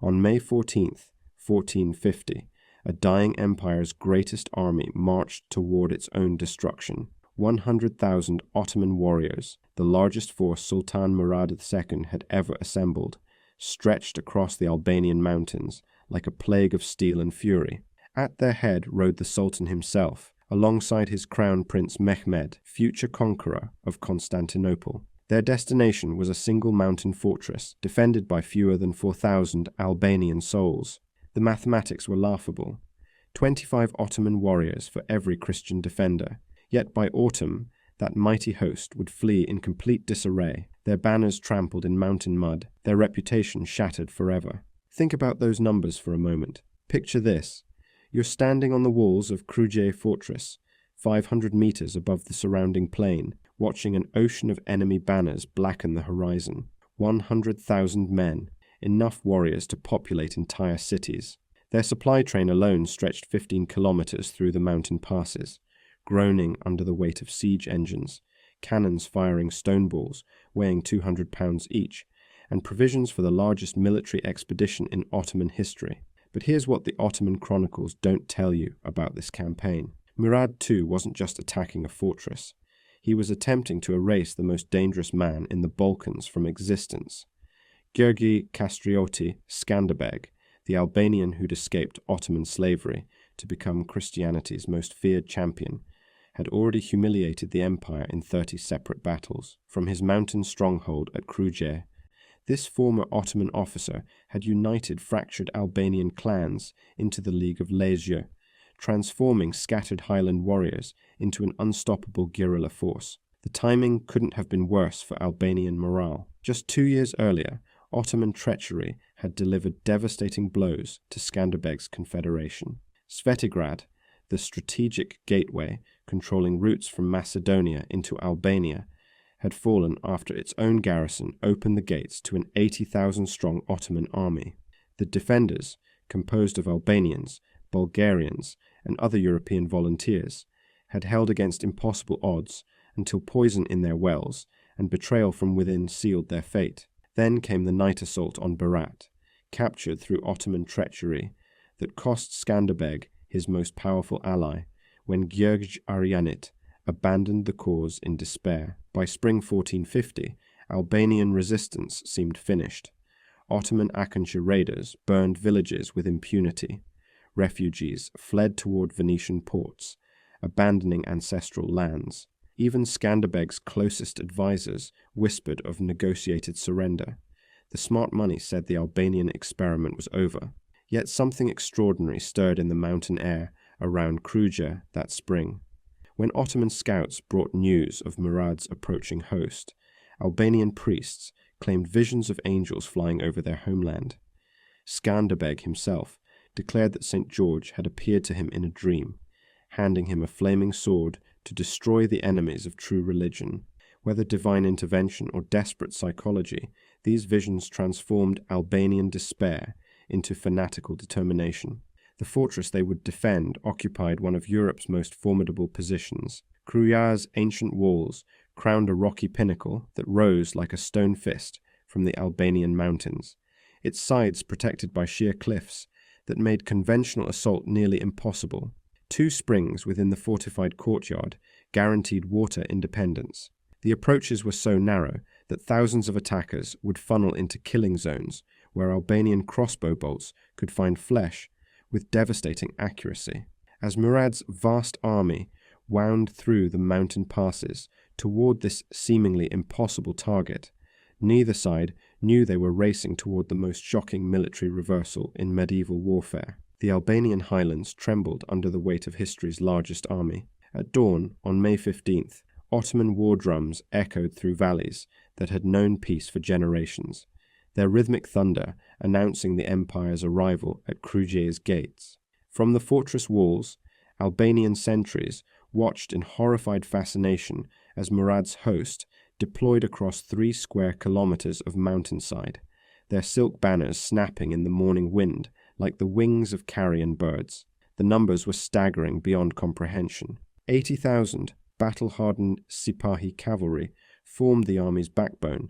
On May 14th, 1450, a dying empire's greatest army marched toward its own destruction. 100,000 Ottoman warriors, the largest force Sultan Murad II had ever assembled, stretched across the Albanian mountains like a plague of steel and fury. At their head rode the Sultan himself, alongside his crown prince Mehmed, future conqueror of Constantinople. Their destination was a single mountain fortress, defended by fewer than 4,000 Albanian souls. The mathematics were laughable. 25 Ottoman warriors for every Christian defender. Yet by autumn, that mighty host would flee in complete disarray, their banners trampled in mountain mud, their reputation shattered forever. Think about those numbers for a moment. Picture this. You're standing on the walls of Kruje fortress, 500 meters above the surrounding plain, watching an ocean of enemy banners blacken the horizon. 100,000 men, enough warriors to populate entire cities. Their supply train alone stretched 15 kilometers through the mountain passes, groaning under the weight of siege engines, cannons firing stone balls weighing 200 pounds each, and provisions for the largest military expedition in Ottoman history. But here's what the Ottoman chronicles don't tell you about this campaign. Murad II wasn't just attacking a fortress. He was attempting to erase the most dangerous man in the Balkans from existence. Gheorghe Kastrioti Skanderbeg, the Albanian who'd escaped Ottoman slavery to become Christianity's most feared champion, had already humiliated the empire in 30 separate battles. From his mountain stronghold at Kruje, this former Ottoman officer had united fractured Albanian clans into the League of Legion, transforming scattered highland warriors into an unstoppable guerrilla force. The timing couldn't have been worse for Albanian morale. Just 2 years earlier, Ottoman treachery had delivered devastating blows to Skanderbeg's confederation. Svetigrad, the strategic gateway controlling routes from Macedonia into Albania, had fallen after its own garrison opened the gates to an 80,000-strong Ottoman army. The defenders, composed of Albanians, Bulgarians, and other European volunteers, had held against impossible odds until poison in their wells and betrayal from within sealed their fate. Then came the night assault on Berat, captured through Ottoman treachery, that cost Skanderbeg his most powerful ally, when Gheorghe Aryanit abandoned the cause in despair. By spring 1450, Albanian resistance seemed finished. Ottoman Akıncı raiders burned villages with impunity. Refugees fled toward Venetian ports, abandoning ancestral lands. Even Skanderbeg's closest advisors whispered of negotiated surrender. The smart money said the Albanian experiment was over. Yet something extraordinary stirred in the mountain air around Kruje that spring. When Ottoman scouts brought news of Murad's approaching host, Albanian priests claimed visions of angels flying over their homeland. Skanderbeg himself declared that St. George had appeared to him in a dream, handing him a flaming sword to destroy the enemies of true religion. Whether divine intervention or desperate psychology, these visions transformed Albanian despair into fanatical determination. The fortress they would defend occupied one of Europe's most formidable positions. Kruja's ancient walls crowned a rocky pinnacle that rose like a stone fist from the Albanian mountains, its sides protected by sheer cliffs that made conventional assault nearly impossible. 2 springs within the fortified courtyard guaranteed water independence. The approaches were so narrow that thousands of attackers would funnel into killing zones where Albanian crossbow bolts could find flesh with devastating accuracy. As Murad's vast army wound through the mountain passes toward this seemingly impossible target, neither side knew they were racing toward the most shocking military reversal in medieval warfare. The Albanian highlands trembled under the weight of history's largest army. At dawn, on May 15th, Ottoman war drums echoed through valleys that had known peace for generations, their rhythmic thunder announcing the empire's arrival at Kruje's gates. From the fortress walls, Albanian sentries watched in horrified fascination as Murad's host deployed across 3 square kilometers of mountainside, their silk banners snapping in the morning wind like the wings of carrion birds. The numbers were staggering beyond comprehension. 80,000 battle-hardened Sipahi cavalry formed the army's backbone,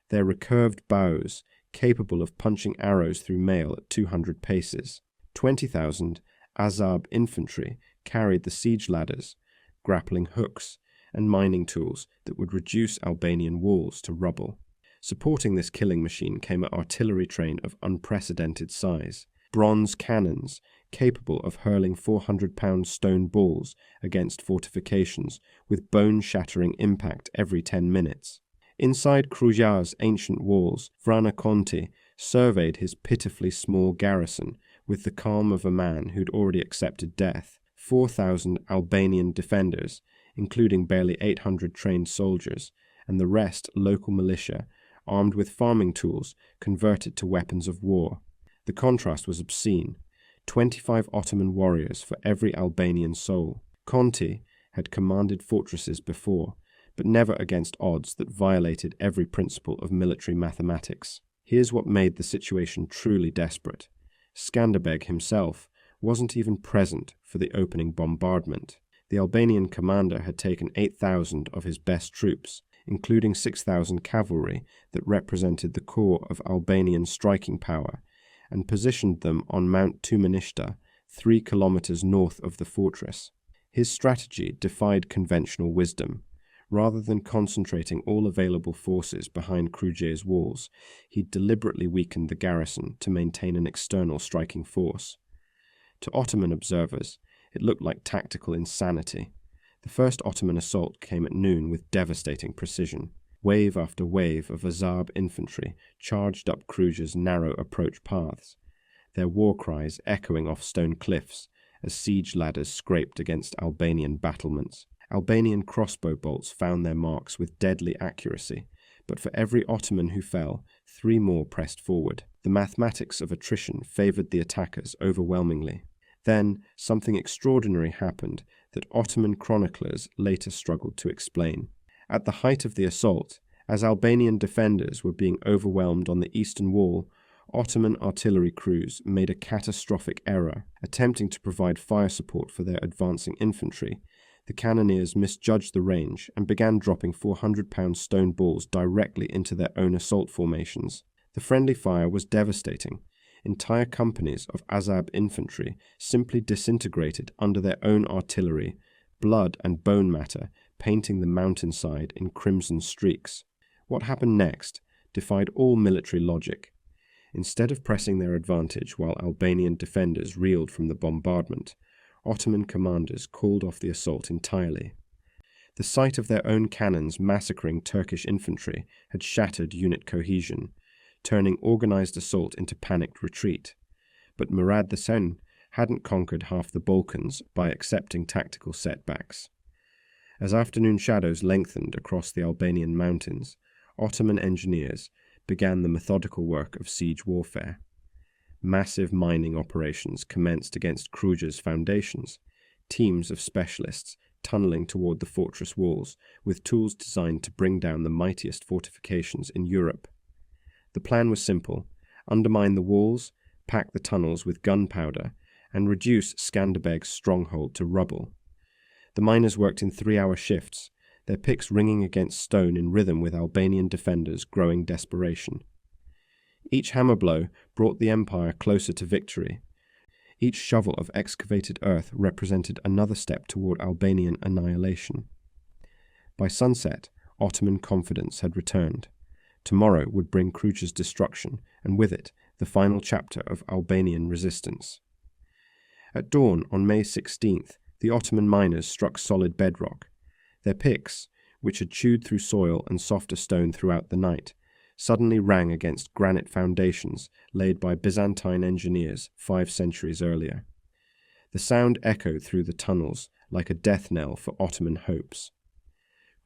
their recurved bows capable of punching arrows through mail at 200 paces. 20,000 Azab infantry carried the siege ladders, grappling hooks, and mining tools that would reduce Albanian walls to rubble. Supporting this killing machine came an artillery train of unprecedented size. Bronze cannons, capable of hurling 400-pound stone balls against fortifications with bone-shattering impact every 10 minutes. Inside Kruja's ancient walls, Vrana Conti surveyed his pitifully small garrison with the calm of a man who'd already accepted death. 4,000 Albanian defenders, including barely 800 trained soldiers, and the rest local militia, armed with farming tools converted to weapons of war. The contrast was obscene. 25 Ottoman warriors for every Albanian soul. Conti had commanded fortresses before, but never against odds that violated every principle of military mathematics. Here's what made the situation truly desperate. Skanderbeg himself wasn't even present for the opening bombardment. The Albanian commander had taken 8,000 of his best troops, including 6,000 cavalry that represented the core of Albanian striking power, and positioned them on Mount Tumanishta, 3 kilometers north of the fortress. His strategy defied conventional wisdom. Rather than concentrating all available forces behind Kruje's walls, he deliberately weakened the garrison to maintain an external striking force. To Ottoman observers, it looked like tactical insanity. The first Ottoman assault came at noon with devastating precision. Wave after wave of Azab infantry charged up Kruje's narrow approach paths, their war cries echoing off stone cliffs as siege ladders scraped against Albanian battlements. Albanian crossbow bolts found their marks with deadly accuracy, but for every Ottoman who fell, 3 more pressed forward. The mathematics of attrition favored the attackers overwhelmingly. Then, something extraordinary happened that Ottoman chroniclers later struggled to explain. At the height of the assault, as Albanian defenders were being overwhelmed on the eastern wall, Ottoman artillery crews made a catastrophic error. Attempting to provide fire support for their advancing infantry, the cannoneers misjudged the range and began dropping 400-pound stone balls directly into their own assault formations. The friendly fire was devastating. Entire companies of Azab infantry simply disintegrated under their own artillery, blood and bone matter painting the mountainside in crimson streaks. What happened next defied all military logic. Instead of pressing their advantage while Albanian defenders reeled from the bombardment, Ottoman commanders called off the assault entirely. The sight of their own cannons massacring Turkish infantry had shattered unit cohesion, turning organized assault into panicked retreat. But Murad II hadn't conquered half the Balkans by accepting tactical setbacks. As afternoon shadows lengthened across the Albanian mountains, Ottoman engineers began the methodical work of siege warfare. Massive mining operations commenced against Kruje's foundations, teams of specialists tunneling toward the fortress walls with tools designed to bring down the mightiest fortifications in Europe. The plan was simple: undermine the walls, pack the tunnels with gunpowder, and reduce Skanderbeg's stronghold to rubble. The miners worked in 3-hour shifts, their picks ringing against stone in rhythm with Albanian defenders' growing desperation. Each hammer blow brought the empire closer to victory. Each shovel of excavated earth represented another step toward Albanian annihilation. By sunset, Ottoman confidence had returned. Tomorrow would bring Kruje's destruction, and with it, the final chapter of Albanian resistance. At dawn on May 16th, the Ottoman miners struck solid bedrock. Their picks, which had chewed through soil and softer stone throughout the night, suddenly rang against granite foundations laid by Byzantine engineers 5 centuries earlier. The sound echoed through the tunnels like a death knell for Ottoman hopes.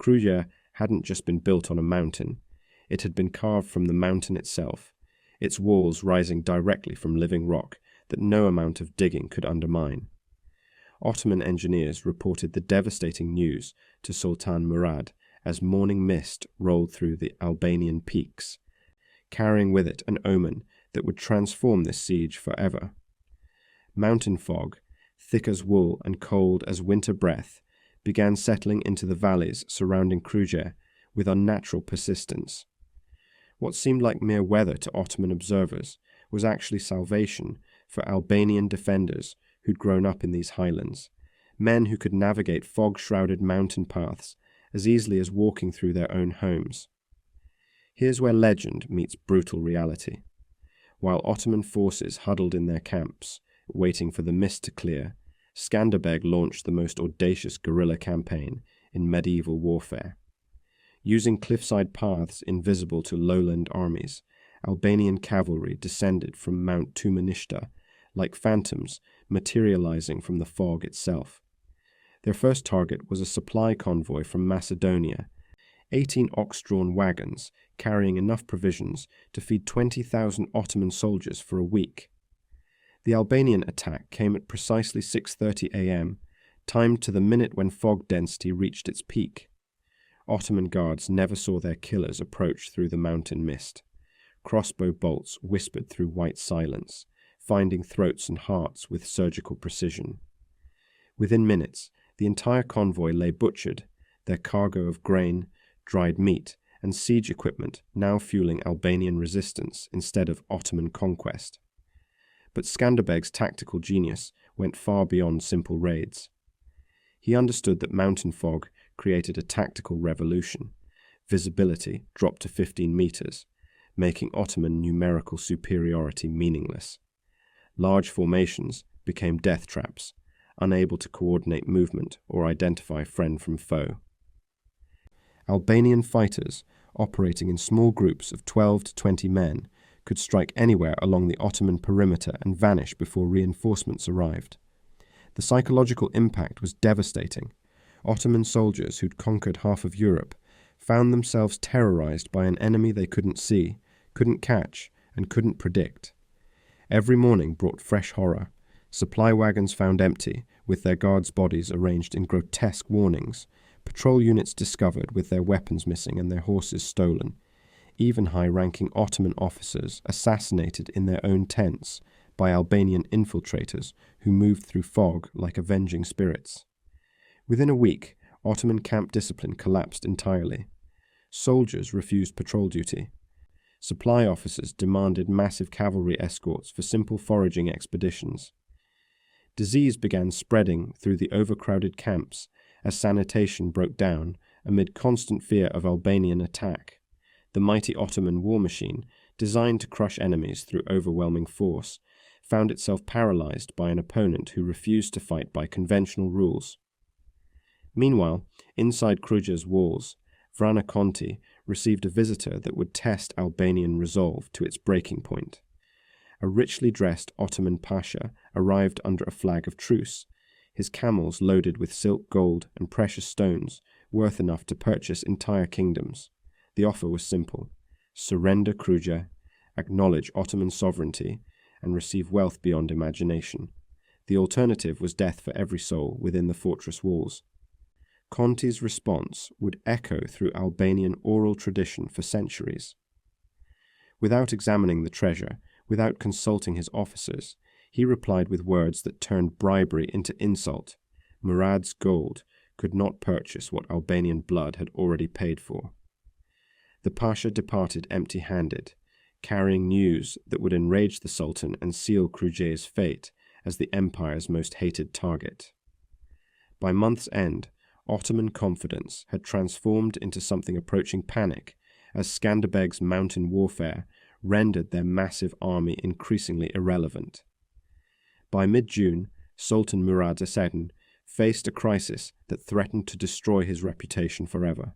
Kruje hadn't just been built on a mountain, it had been carved from the mountain itself, its walls rising directly from living rock that no amount of digging could undermine. Ottoman engineers reported the devastating news to Sultan Murad as morning mist rolled through the Albanian peaks, carrying with it an omen that would transform this siege forever. Mountain fog, thick as wool and cold as winter breath, began settling into the valleys surrounding Kruje with unnatural persistence. What seemed like mere weather to Ottoman observers was actually salvation for Albanian defenders who'd grown up in these highlands, men who could navigate fog-shrouded mountain paths as easily as walking through their own homes. Here's where legend meets brutal reality. While Ottoman forces huddled in their camps, waiting for the mist to clear, Skanderbeg launched the most audacious guerrilla campaign in medieval warfare. Using cliffside paths invisible to lowland armies, Albanian cavalry descended from Mount Tumanishta like phantoms materializing from the fog itself. Their first target was a supply convoy from Macedonia, 18 ox-drawn wagons carrying enough provisions to feed 20,000 Ottoman soldiers for a week. The Albanian attack came at precisely 6:30 a.m., timed to the minute when fog density reached its peak. Ottoman guards never saw their killers approach through the mountain mist. Crossbow bolts whispered through white silence, finding throats and hearts with surgical precision. Within minutes, the entire convoy lay butchered, their cargo of grain, dried meat, and siege equipment now fueling Albanian resistance instead of Ottoman conquest. But Skanderbeg's tactical genius went far beyond simple raids. He understood that mountain fog created a tactical revolution. Visibility dropped to 15 meters, making Ottoman numerical superiority meaningless. Large formations became death traps, unable to coordinate movement or identify friend from foe. Albanian fighters, operating in small groups of 12 to 20 men, could strike anywhere along the Ottoman perimeter and vanish before reinforcements arrived. The psychological impact was devastating. Ottoman soldiers who'd conquered half of Europe found themselves terrorized by an enemy they couldn't see, couldn't catch, and couldn't predict. Every morning brought fresh horror. Supply wagons found empty, with their guards' bodies arranged in grotesque warnings, patrol units discovered with their weapons missing and their horses stolen, even high-ranking Ottoman officers assassinated in their own tents by Albanian infiltrators who moved through fog like avenging spirits. Within a week, Ottoman camp discipline collapsed entirely. Soldiers refused patrol duty. Supply officers demanded massive cavalry escorts for simple foraging expeditions. Disease began spreading through the overcrowded camps as sanitation broke down amid constant fear of Albanian attack. The mighty Ottoman war machine, designed to crush enemies through overwhelming force, found itself paralyzed by an opponent who refused to fight by conventional rules. Meanwhile, inside Kruje's walls, Vrana Conti received a visitor that would test Albanian resolve to its breaking point. A richly dressed Ottoman pasha arrived under a flag of truce, his camels loaded with silk, gold, and precious stones worth enough to purchase entire kingdoms. The offer was simple: surrender Kruje, acknowledge Ottoman sovereignty, and receive wealth beyond imagination. The alternative was death for every soul within the fortress walls. Conti's response would echo through Albanian oral tradition for centuries. Without examining the treasure, without consulting his officers, he replied with words that turned bribery into insult. Murad's gold could not purchase what Albanian blood had already paid for. The Pasha departed empty-handed, carrying news that would enrage the Sultan and seal Kruje's fate as the empire's most hated target. By month's end, Ottoman confidence had transformed into something approaching panic as Skanderbeg's mountain warfare rendered their massive army increasingly irrelevant. By mid-June, Sultan Murad II faced a crisis that threatened to destroy his reputation forever.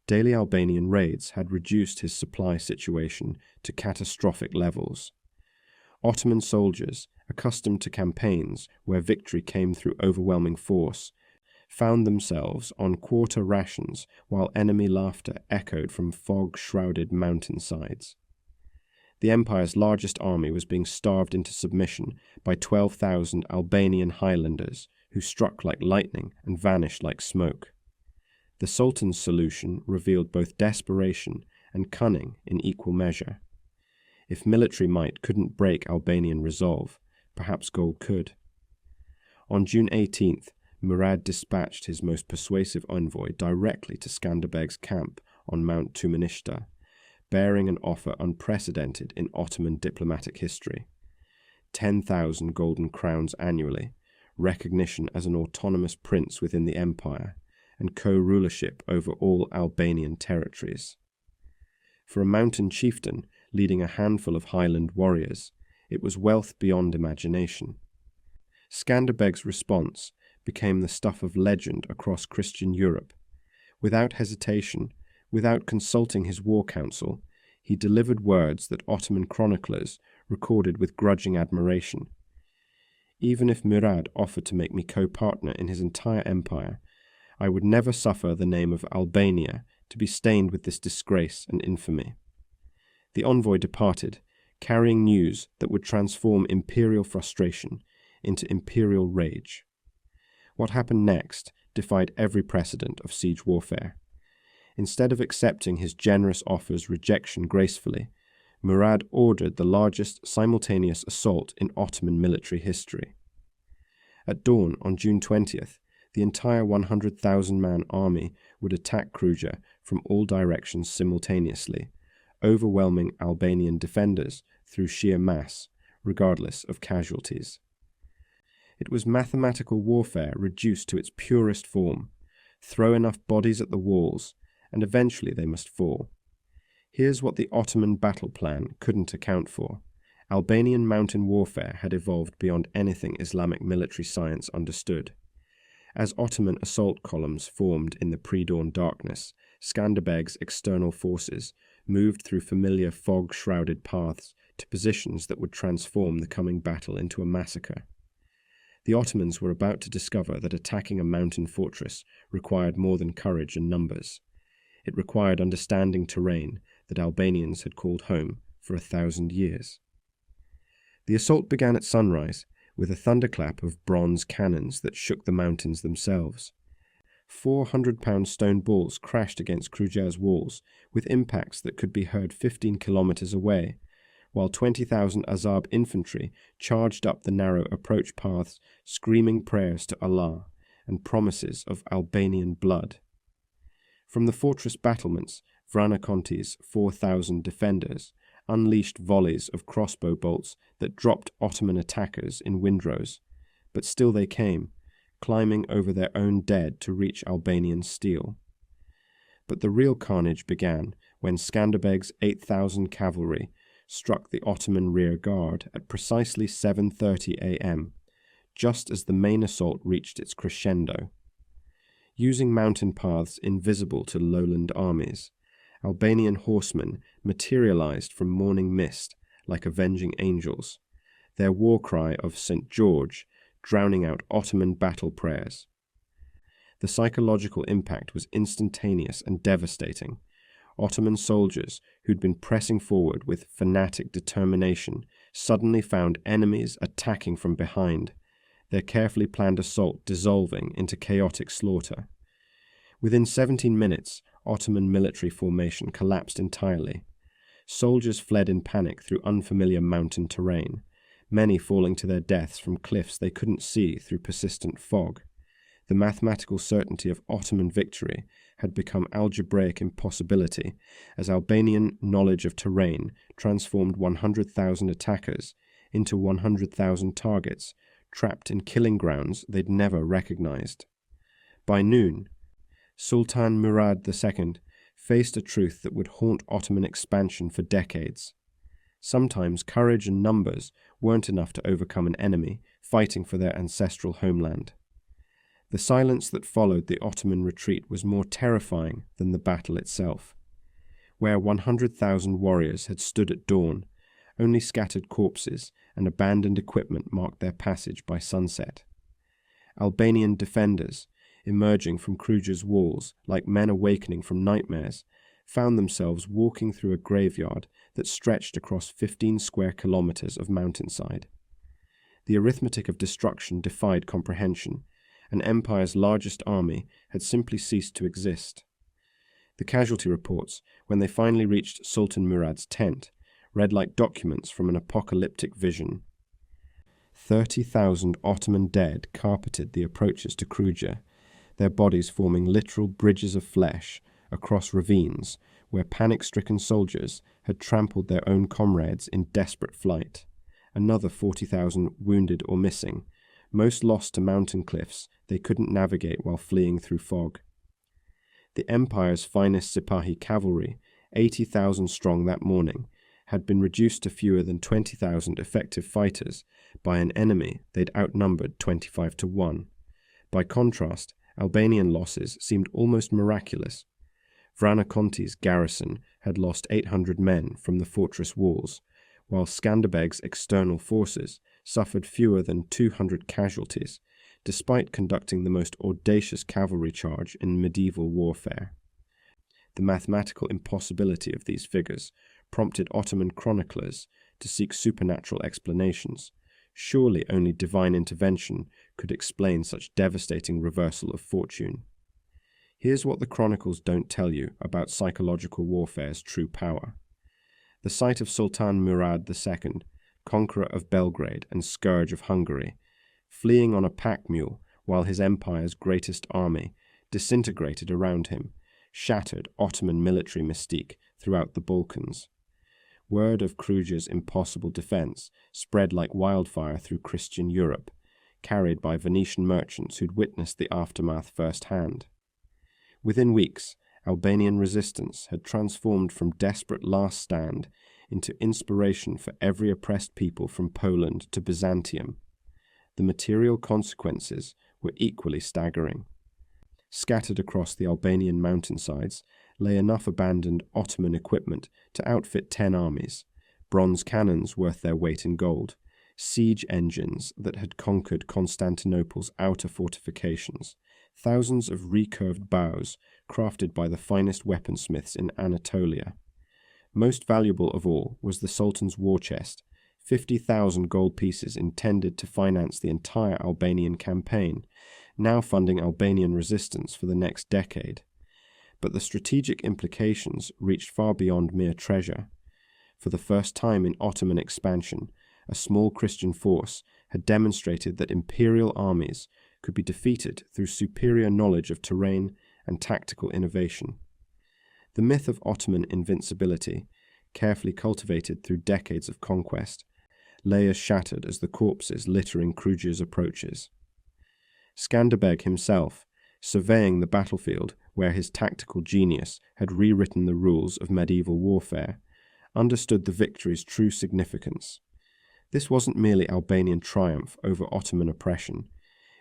Daily Albanian raids had reduced his supply situation to catastrophic levels. Ottoman soldiers, accustomed to campaigns where victory came through overwhelming force, found themselves on quarter rations while enemy laughter echoed from fog-shrouded mountainsides. The empire's largest army was being starved into submission by 12,000 Albanian highlanders who struck like lightning and vanished like smoke. The Sultan's solution revealed both desperation and cunning in equal measure. If military might couldn't break Albanian resolve, perhaps gold could. On June 18th, Murad dispatched his most persuasive envoy directly to Skanderbeg's camp on Mount Tumanishta, bearing an offer unprecedented in Ottoman diplomatic history. 10,000 golden crowns annually, recognition as an autonomous prince within the empire, and co-rulership over all Albanian territories. For a mountain chieftain leading a handful of highland warriors, it was wealth beyond imagination. Skanderbeg's response became the stuff of legend across Christian Europe. Without hesitation, without consulting his war council, he delivered words that Ottoman chroniclers recorded with grudging admiration. Even if Murad offered to make me co-partner in his entire empire, I would never suffer the name of Albania to be stained with this disgrace and infamy. The envoy departed, carrying news that would transform imperial frustration into imperial rage. What happened next defied every precedent of siege warfare. Instead of accepting his generous offer's rejection gracefully, Murad ordered the largest simultaneous assault in Ottoman military history. At dawn on June 20th, the entire 100,000-man army would attack Kruje from all directions simultaneously, overwhelming Albanian defenders through sheer mass, regardless of casualties. It was mathematical warfare reduced to its purest form. Throw enough bodies at the walls, and eventually they must fall. Here's what the Ottoman battle plan couldn't account for. Albanian mountain warfare had evolved beyond anything Islamic military science understood. As Ottoman assault columns formed in the pre-dawn darkness, Skanderbeg's external forces moved through familiar fog-shrouded paths to positions that would transform the coming battle into a massacre. The Ottomans were about to discover that attacking a mountain fortress required more than courage and numbers. It required understanding terrain that Albanians had called home for 1,000 years. The assault began at sunrise, with a thunderclap of bronze cannons that shook the mountains themselves. 400-pound stone balls crashed against Kruje's walls, with impacts that could be heard 15 kilometers away, while 20,000 Azab infantry charged up the narrow approach paths, screaming prayers to Allah and promises of Albanian blood. From the fortress battlements, Vrana Conti's 4,000 defenders unleashed volleys of crossbow bolts that dropped Ottoman attackers in windrows, but still they came, climbing over their own dead to reach Albanian steel. But the real carnage began when Skanderbeg's 8,000 cavalry struck the Ottoman rear guard at precisely 7:30 a.m., just as the main assault reached its crescendo. Using mountain paths invisible to lowland armies, Albanian horsemen materialized from morning mist like avenging angels, their war cry of St. George drowning out Ottoman battle prayers. The psychological impact was instantaneous and devastating. Ottoman soldiers who'd been pressing forward with fanatic determination suddenly found enemies attacking from behind, their carefully planned assault dissolving into chaotic slaughter. Within 17 minutes, Ottoman military formation collapsed entirely. Soldiers fled in panic through unfamiliar mountain terrain, many falling to their deaths from cliffs they couldn't see through persistent fog. The mathematical certainty of Ottoman victory had become algebraic impossibility as Albanian knowledge of terrain transformed 100,000 attackers into 100,000 targets, trapped in killing grounds they'd never recognized. By noon, Sultan Murad II faced a truth that would haunt Ottoman expansion for decades. Sometimes courage and numbers weren't enough to overcome an enemy fighting for their ancestral homeland. The silence that followed the Ottoman retreat was more terrifying than the battle itself. Where 100,000 warriors had stood at dawn, only scattered corpses and abandoned equipment marked their passage by sunset. Albanian defenders, emerging from Kruje's walls like men awakening from nightmares, found themselves walking through a graveyard that stretched across 15 square kilometers of mountainside. The arithmetic of destruction defied comprehension. An empire's largest army had simply ceased to exist. The casualty reports, when they finally reached Sultan Murad's tent, read like documents from an apocalyptic vision. 30,000 Ottoman dead carpeted the approaches to Kruje, their bodies forming literal bridges of flesh across ravines where panic-stricken soldiers had trampled their own comrades in desperate flight. Another 40,000 wounded or missing, most lost to mountain cliffs they couldn't navigate while fleeing through fog. The empire's finest Sipahi cavalry, 80,000 strong that morning, had been reduced to fewer than 20,000 effective fighters by an enemy they'd outnumbered 25 to 1. By contrast, Albanian losses seemed almost miraculous. Vrana Conti's garrison had lost 800 men from the fortress walls, while Skanderbeg's external forces suffered fewer than 200 casualties, despite conducting the most audacious cavalry charge in medieval warfare. The mathematical impossibility of these figures prompted Ottoman chroniclers to seek supernatural explanations. Surely only divine intervention could explain such devastating reversal of fortune. Here's what the chronicles don't tell you about psychological warfare's true power. The sight of Sultan Murad II, conqueror of Belgrade and scourge of Hungary, fleeing on a pack mule while his empire's greatest army disintegrated around him, shattered Ottoman military mystique throughout the Balkans. Word of Kruje's impossible defense spread like wildfire through Christian Europe, carried by Venetian merchants who'd witnessed the aftermath firsthand. Within weeks, Albanian resistance had transformed from desperate last stand into inspiration for every oppressed people from Poland to Byzantium. The material consequences were equally staggering. Scattered across the Albanian mountainsides lay enough abandoned Ottoman equipment to outfit 10 armies, bronze cannons worth their weight in gold, siege engines that had conquered Constantinople's outer fortifications, thousands of recurved bows crafted by the finest weaponsmiths in Anatolia. Most valuable of all was the Sultan's war chest, 50,000 gold pieces intended to finance the entire Albanian campaign, now funding Albanian resistance for the next decade. But the strategic implications reached far beyond mere treasure. For the first time in Ottoman expansion, a small Christian force had demonstrated that imperial armies could be defeated through superior knowledge of terrain and tactical innovation. The myth of Ottoman invincibility, carefully cultivated through decades of conquest, lay as shattered as the corpses littering Kruje's approaches. Skanderbeg himself, surveying the battlefield where his tactical genius had rewritten the rules of medieval warfare, understood the victory's true significance. This wasn't merely Albanian triumph over Ottoman oppression.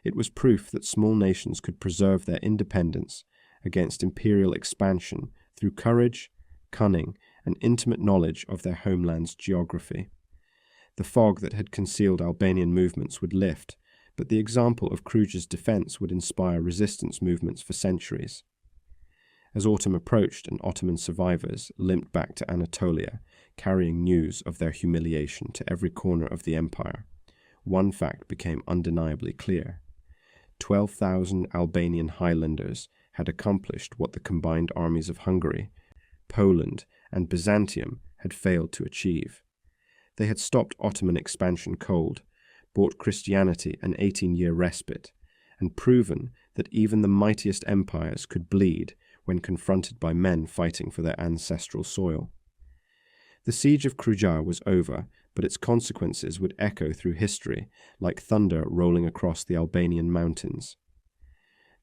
It was proof that small nations could preserve their independence against imperial expansion through courage, cunning, and intimate knowledge of their homeland's geography. The fog that had concealed Albanian movements would lift, but the example of Kruje's defense would inspire resistance movements for centuries. As autumn approached and Ottoman survivors limped back to Anatolia, carrying news of their humiliation to every corner of the empire, one fact became undeniably clear. 12,000 Albanian Highlanders had accomplished what the combined armies of Hungary, Poland, and Byzantium had failed to achieve. They had stopped Ottoman expansion cold, bought Christianity an 18-year respite, and proven that even the mightiest empires could bleed when confronted by men fighting for their ancestral soil. The siege of Kruje was over, but its consequences would echo through history like thunder rolling across the Albanian mountains.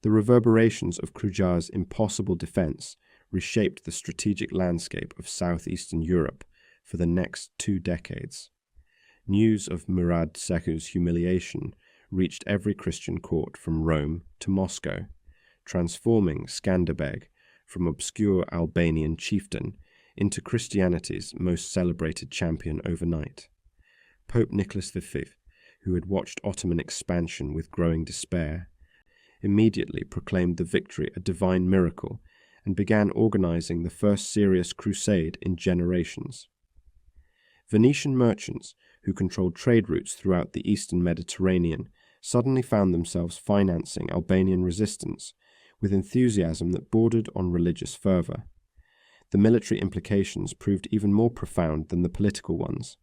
The reverberations of Kruje's impossible defense reshaped the strategic landscape of southeastern Europe for the next 2 decades. News of Murad II's humiliation reached every Christian court from Rome to Moscow, transforming Skanderbeg from obscure Albanian chieftain into Christianity's most celebrated champion overnight. Pope Nicholas V, who had watched Ottoman expansion with growing despair, immediately proclaimed the victory a divine miracle and began organizing the first serious crusade in generations. Venetian merchants, who controlled trade routes throughout the eastern Mediterranean, suddenly found themselves financing Albanian resistance with enthusiasm that bordered on religious fervor. The military implications proved even more profound than the political ones.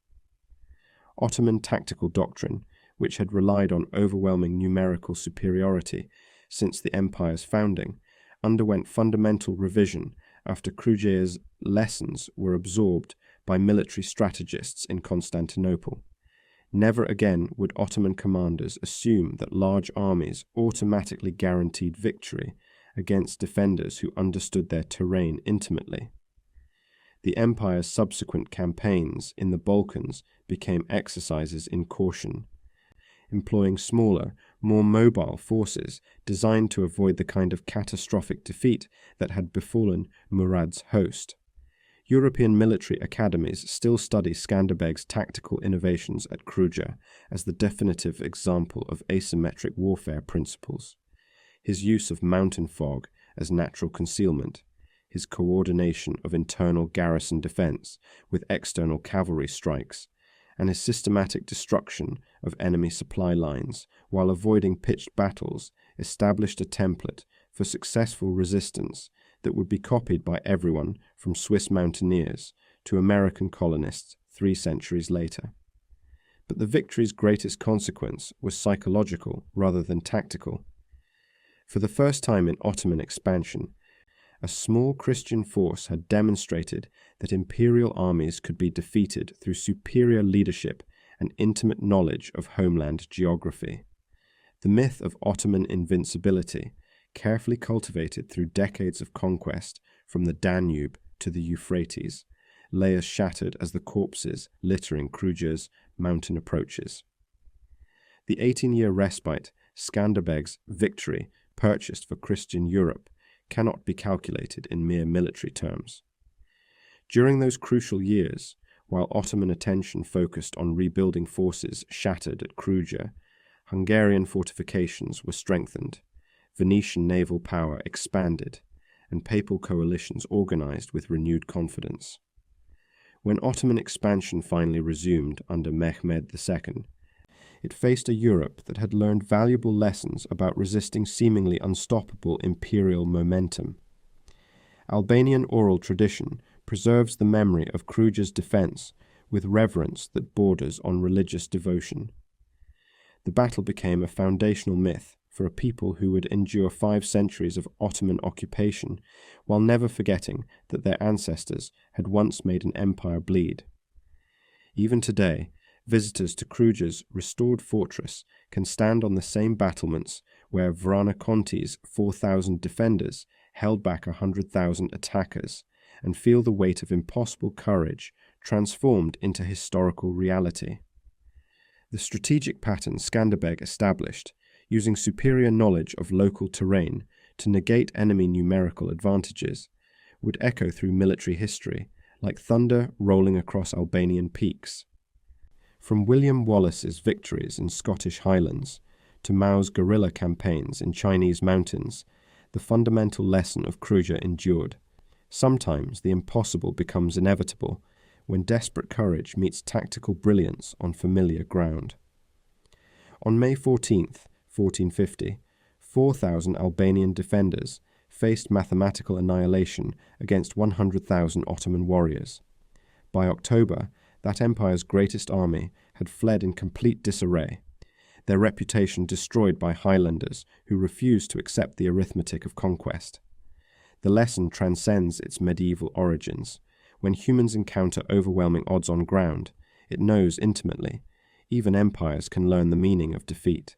Ottoman tactical doctrine, which had relied on overwhelming numerical superiority since the empire's founding, underwent fundamental revision after Kruje's lessons were absorbed by military strategists in Constantinople. Never again would Ottoman commanders assume that large armies automatically guaranteed victory against defenders who understood their terrain intimately. The empire's subsequent campaigns in the Balkans became exercises in caution, employing smaller, more mobile forces designed to avoid the kind of catastrophic defeat that had befallen Murad's host. European military academies still study Skanderbeg's tactical innovations at Kruje as the definitive example of asymmetric warfare principles. His use of mountain fog as natural concealment, his coordination of internal garrison defense with external cavalry strikes, and his systematic destruction of enemy supply lines while avoiding pitched battles established a template for successful resistance that would be copied by everyone from Swiss mountaineers to American colonists 3 centuries later. But the victory's greatest consequence was psychological rather than tactical. For the first time in Ottoman expansion, a small Christian force had demonstrated that imperial armies could be defeated through superior leadership and intimate knowledge of homeland geography. The myth of Ottoman invincibility, carefully cultivated through decades of conquest from the Danube to the Euphrates, lay as shattered as the corpses littering Kruje's mountain approaches. The 18-year respite Skanderbeg's victory purchased for Christian Europe cannot be calculated in mere military terms. During those crucial years, while Ottoman attention focused on rebuilding forces shattered at Kruje, Hungarian fortifications were strengthened, Venetian naval power expanded, and papal coalitions organized with renewed confidence. When Ottoman expansion finally resumed under Mehmed II, it faced a Europe that had learned valuable lessons about resisting seemingly unstoppable imperial momentum. Albanian oral tradition preserves the memory of Kruje's defense with reverence that borders on religious devotion. The battle became a foundational myth for a people who would endure 5 centuries of Ottoman occupation while never forgetting that their ancestors had once made an empire bleed. Even today, visitors to Kruje's restored fortress can stand on the same battlements where Vrana Conti's 4,000 defenders held back 100,000 attackers and feel the weight of impossible courage transformed into historical reality. The strategic pattern Skanderbeg established, using superior knowledge of local terrain to negate enemy numerical advantages, would echo through military history like thunder rolling across Albanian peaks. From William Wallace's victories in Scottish Highlands to Mao's guerrilla campaigns in Chinese mountains, the fundamental lesson of Kruje endured. Sometimes the impossible becomes inevitable when desperate courage meets tactical brilliance on familiar ground. On May 14th, 1450, 4,000 Albanian defenders faced mathematical annihilation against 100,000 Ottoman warriors. By October, that empire's greatest army had fled in complete disarray, their reputation destroyed by Highlanders who refused to accept the arithmetic of conquest. The lesson transcends its medieval origins. When humans encounter overwhelming odds on ground, it knows intimately, even empires can learn the meaning of defeat.